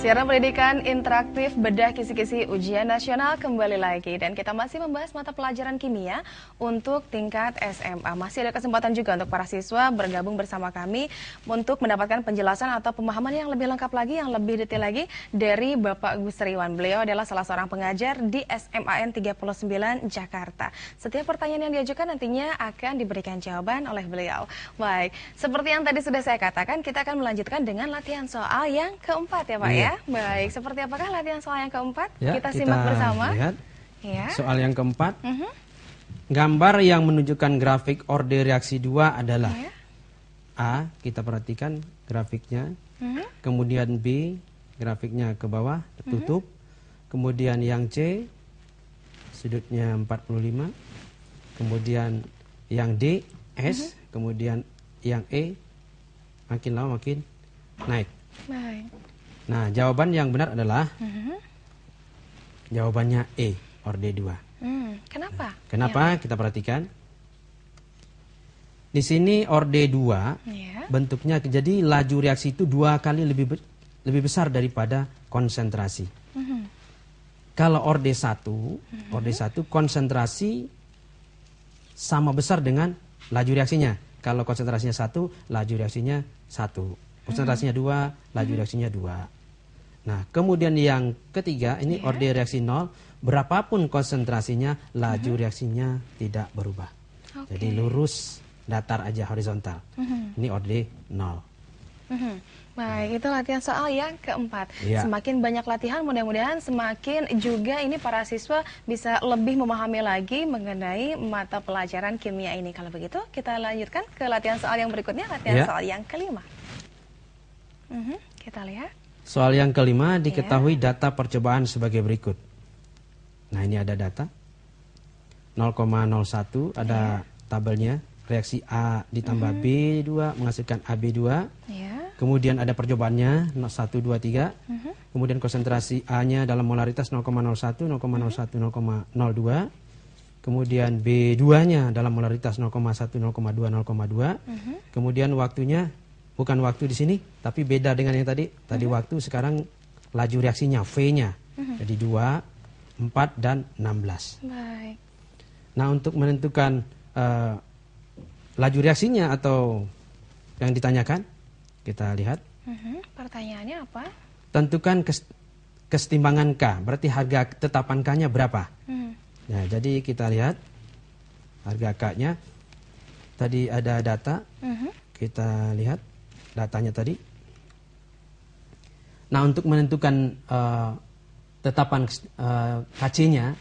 Siaran pendidikan interaktif bedah kisi-kisi ujian nasional kembali lagi. Dan kita masih membahas mata pelajaran kimia untuk tingkat SMA. Masih ada kesempatan juga untuk para siswa bergabung bersama kami untuk mendapatkan penjelasan atau pemahaman yang lebih lengkap lagi, yang lebih detail lagi dari Bapak Gusriwan. Beliau adalah salah seorang pengajar di SMAN 39 Jakarta. Setiap pertanyaan yang diajukan nantinya akan diberikan jawaban oleh beliau. Baik, seperti yang tadi sudah saya katakan, kita akan melanjutkan dengan latihan soal yang keempat ya Pak ya. Baik, seperti apakah latihan soal yang keempat? Ya, kita simak bersama. Lihat. Ya. Soal yang keempat. Gambar yang menunjukkan grafik orde reaksi 2 adalah A, kita perhatikan grafiknya. Kemudian B, grafiknya ke bawah, tertutup. Kemudian yang C, sudutnya 45. Kemudian yang D, S. Kemudian yang E, makin lama makin naik. Baik. Nah, jawaban yang benar adalah jawabannya E, orde 2. Kenapa? Kenapa? Kita perhatikan. Di sini orde 2 bentuknya, jadi laju reaksi itu 2 kali lebih besar daripada konsentrasi. Kalau orde 1, konsentrasi sama besar dengan laju reaksinya. Kalau konsentrasinya 1, laju reaksinya 1. Konsentrasinya 2, laju reaksinya 2. Nah, kemudian yang ketiga, ini orde reaksi 0. Berapapun konsentrasinya, laju reaksinya tidak berubah. Jadi lurus, datar aja, horizontal. Ini orde 0. Baik, itu latihan soal yang keempat. Ya. Semakin banyak latihan, mudah-mudahan semakin juga ini para siswa bisa lebih memahami lagi mengenai mata pelajaran kimia ini. Kalau begitu, kita lanjutkan ke latihan soal yang berikutnya, latihan soal yang kelima. Kita lihat. Soal yang kelima, diketahui data percobaan sebagai berikut. Nah, ini ada data 0,01, ada tabelnya. Reaksi A ditambah B2 menghasilkan AB2. Kemudian ada percobaannya 1, 2, 3. Kemudian konsentrasi A-nya dalam molaritas 0,01, 0,01, 0,02. Kemudian B2-nya dalam molaritas 0,1, 0,2, 0,2. Kemudian waktunya, bukan waktu di sini, tapi beda dengan yang tadi. Tadi waktu, sekarang laju reaksinya, V-nya. Jadi 2, 4, dan 16. Baik. Nah, untuk menentukan laju reaksinya atau yang ditanyakan, kita lihat. Pertanyaannya apa? Tentukan kesetimbangan K, berarti harga tetapan K-nya berapa? Nah, jadi kita lihat harga K-nya. Tadi ada data, kita lihat datanya tadi. Nah, untuk menentukan tetapan KC-nya,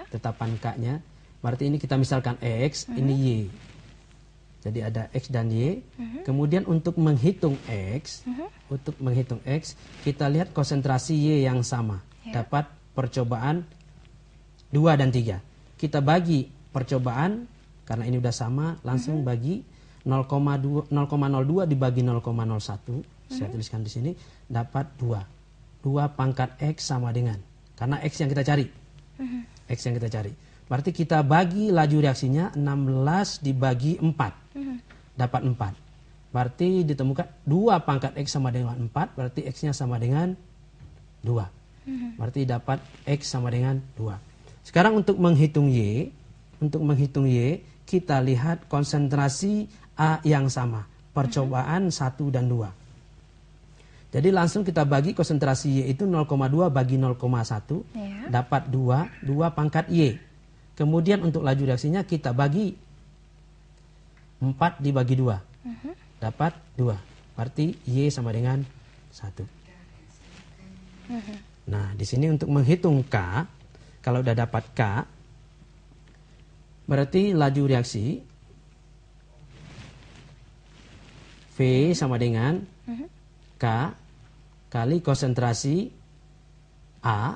tetapan K-nya, berarti ini kita misalkan X, ini Y. Jadi ada X dan Y. Kemudian untuk menghitung X, kita lihat konsentrasi Y yang sama. Dapat percobaan 2 dan 3. Kita bagi percobaan, karena ini udah sama, langsung bagi 0,02 dibagi 0,01. Saya tuliskan di sini, dapat 2. 2 pangkat X sama dengan, karena X yang kita cari. X yang kita cari. Berarti kita bagi laju reaksinya 16 dibagi 4. Dapat 4. Berarti ditemukan 2 pangkat X sama dengan 4. Berarti X-nya sama dengan 2. Berarti dapat X sama dengan 2. Sekarang untuk menghitung Y, kita lihat konsentrasi A yang sama. Percobaan 1 dan 2. Jadi langsung kita bagi konsentrasi Y itu 0,2 bagi 0,1. Dapat 2 pangkat Y. Kemudian untuk laju reaksinya kita bagi 4 dibagi 2. Dapat 2. Berarti Y sama dengan 1. Nah, di sini untuk menghitung K, kalau udah dapat K, berarti laju reaksi V sama dengan K kali konsentrasi A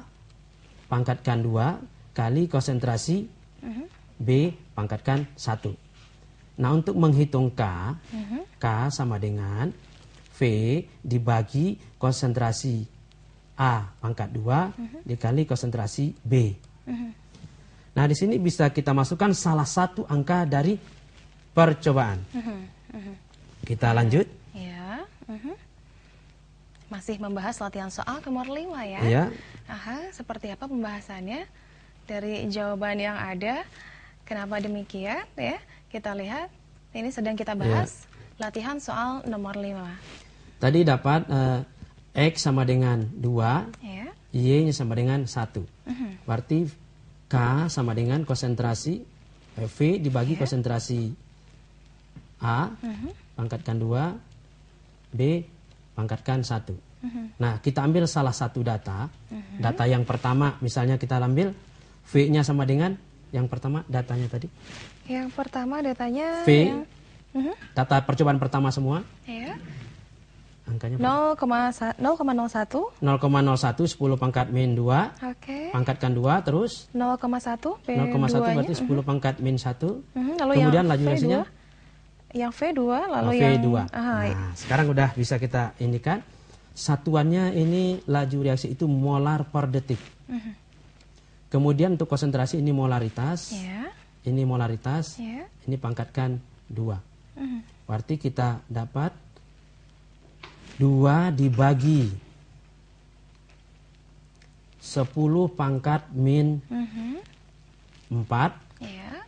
pangkatkan 2 kali konsentrasi B pangkatkan 1. Nah, untuk menghitung K, K sama dengan V dibagi konsentrasi A pangkat 2 dikali konsentrasi B. Nah, di sini bisa kita masukkan salah satu angka dari percobaan. Kita lanjut. Masih membahas latihan soal nomor 5 ya. Iya. Aha, seperti apa pembahasannya dari jawaban yang ada? Kenapa demikian ya? Kita lihat, ini sedang kita bahas latihan soal nomor 5. Tadi dapat X sama dengan 2, Ya. Y-nya sama dengan 1. Berarti K sama dengan konsentrasi V dibagi konsentrasi A, pangkatkan 2, B, pangkatkan 1. Nah, kita ambil salah satu data. Data yang pertama, misalnya kita ambil V-nya sama dengan yang pertama datanya tadi. Yang pertama datanya V, data percobaan pertama semua. Ya. Angkanya 0,01 0,01, 10 pangkat min 2. Oke. Pangkatkan 2, terus 0,1 0,1 berarti 10 pangkat min 1. Lalu Kemudian yang laju reaksinya yang V2 lalu V2. yang Nah, sekarang udah bisa kita indikan. Satuannya ini laju reaksi itu molar per detik. Kemudian untuk konsentrasi ini molaritas. ya. Ini molaritas. Ya. Ini pangkatkan 2. Berarti kita dapat 2 dibagi 10 pangkat min 4. Ya.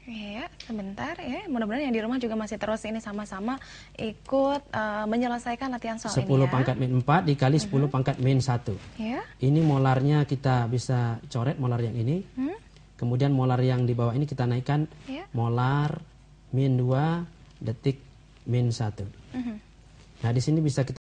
Ya, sebentar ya. Mudah-mudahan yang di rumah juga masih terus ini sama-sama ikut menyelesaikan latihan soal 10 ini ya. pangkat min 4 dikali 10 pangkat min 1. Ya. Ini molarnya kita bisa coret molar yang ini. Kemudian molar yang di bawah ini kita naikkan Ya. molar min 2 detik min 1. Nah, di sini bisa kita